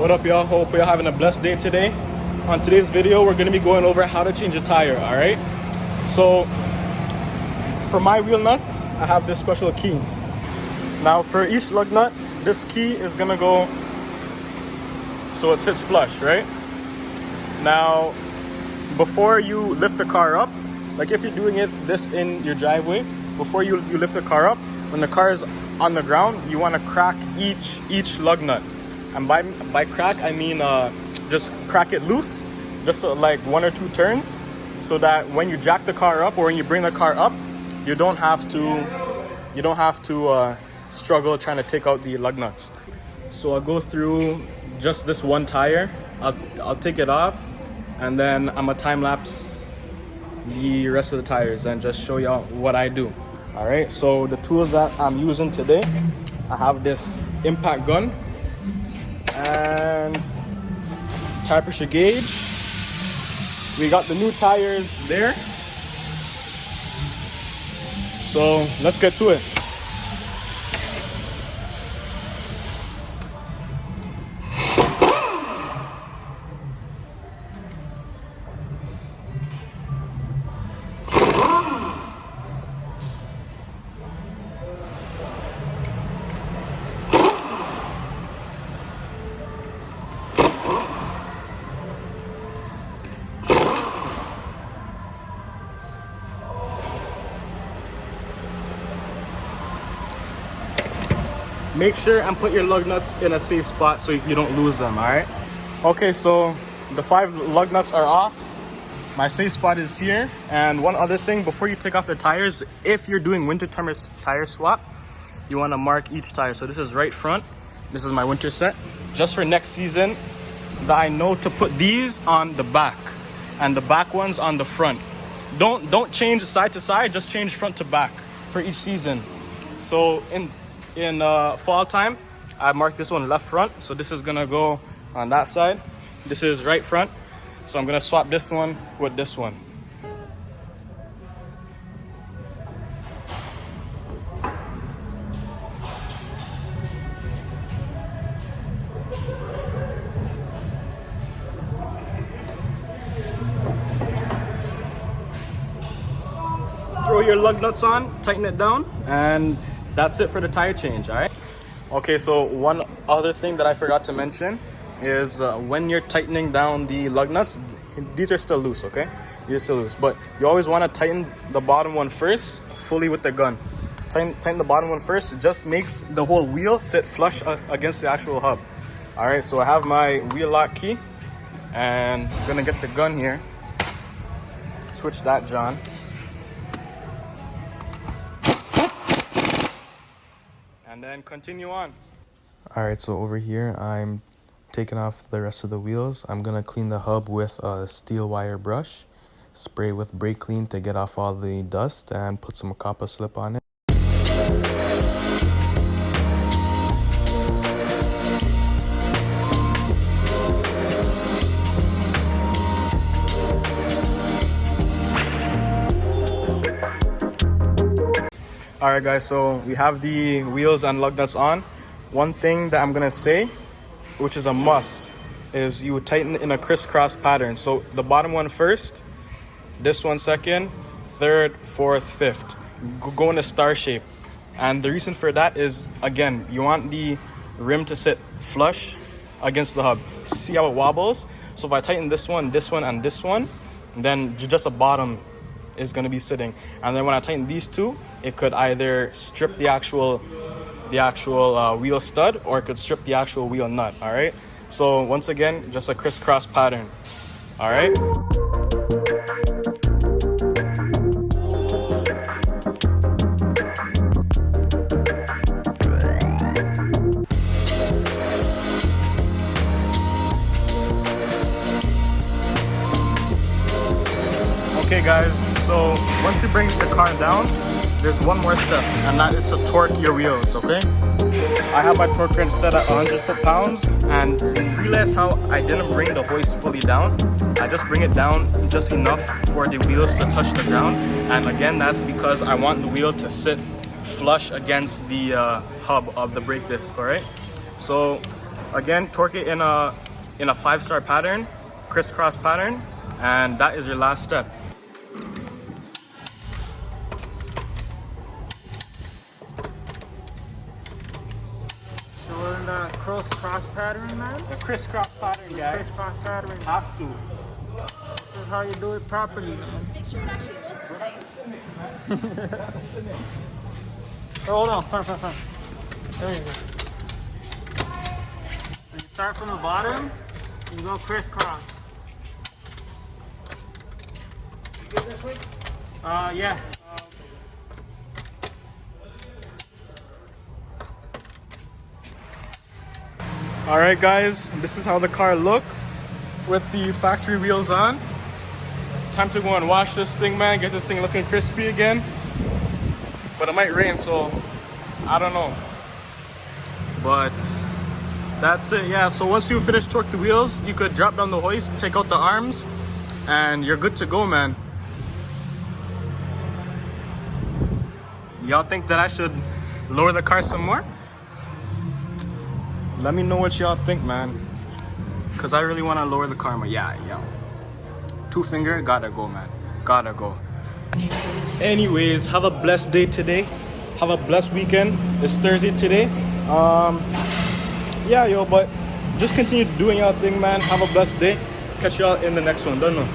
What up, y'all? Hope y'all having a blessed day today. On today's video, we're going to be going over how to change a tire, all right? So, for my wheel nuts, I have this special key. Now, for each lug nut, this key is going to go so it sits flush, right? Now, before you lift the car up, like if you're doing this in your driveway, before you lift the car up, when the car is on the ground, you want to crack each lug nut. And by crack, I mean just crack it loose, just like 1 or 2 turns, so that when you jack the car up or when you bring the car up, you don't have to struggle trying to take out the lug nuts. So I'll go through just this one tire. I'll take it off, and then I'm gonna time lapse the rest of the tires and just show y'all what I do. All right, so the tools that I'm using today, I have this impact gun and tire pressure gauge. We got the new tires there, so let's get to it. Make sure and put your lug nuts in a safe spot so you don't lose them, all right? Okay, so the 5 lug nuts are off. My safe spot is here. And one other thing, before you take off the tires, if you're doing winter tire swap, you want to mark each tire. So this is right front. This is my winter set. Just for next season, that I know to put these on the back and the back ones on the front. Don't change side to side, just change front to back for each season. So in fall time, I marked this one left front, so this is gonna go on that side. This is right front, so I'm gonna swap this one with this one. Throw your lug nuts on, tighten it down, and that's it for the tire change, all right? Okay, so one other thing that I forgot to mention is when you're tightening down the lug nuts, these are still loose, okay? These are still loose, but you always want to tighten the bottom one first, fully with the gun. Tighten the bottom one first. It just makes the whole wheel sit flush against the actual hub. All right, so I have my wheel lock key, and I'm gonna get the gun here. Switch that, John. And then continue on. All right, so over here, I'm taking off the rest of the wheels. I'm gonna clean the hub with a steel wire brush, spray with brake clean to get off all the dust, and put some copper slip on it. All right, guys, so we have the wheels and lug nuts on. One thing that I'm gonna say, which is a must, is you would tighten in a crisscross pattern. So the bottom one first, this one second, third, fourth, fifth. Go in a star shape. And the reason for that is, again, you want the rim to sit flush against the hub. See how it wobbles? So if I tighten this one, and this one, then just a bottom is going to be sitting. And then when I tighten these two, it could either strip the actual wheel stud, or it could strip the actual wheel nut. All right, so once again, just a crisscross pattern. All right. Okay, guys, so once you bring the car down, there's one more step, and that is to torque your wheels, okay? I have my torque wrench set at 100 foot-pounds, and realize how I didn't bring the hoist fully down. I just bring it down just enough for the wheels to touch the ground, and again, that's because I want the wheel to sit flush against the hub of the brake disc, all right? So Again, torque it in a 5-star pattern, crisscross pattern, and that is your last step. So we're in the cross pattern, man. The crisscross pattern, guys. Crisscross pattern. Have to. This is how you do it properly, man. Make sure it actually looks nice. Oh, hold on. There you go. So you start from the bottom, and you go crisscross. Yeah. All right, guys, this is how the car looks with the factory wheels on. Time to go and wash this thing, man. Get this thing looking crispy again. But it might rain, so I don't know. But that's it, yeah. So once you finish torque the wheels, you could drop down the hoist, take out the arms, and you're good to go, man. Y'all think that I should lower the car some more? Let me know what y'all think, man. Cause I really want to lower the car more. Yeah. 2-finger, gotta go, man. Gotta go. Anyways, have a blessed day today. Have a blessed weekend. It's Thursday today. Yeah, yo, but just continue doing your thing, man. Have a blessed day. Catch y'all in the next one. Don't know.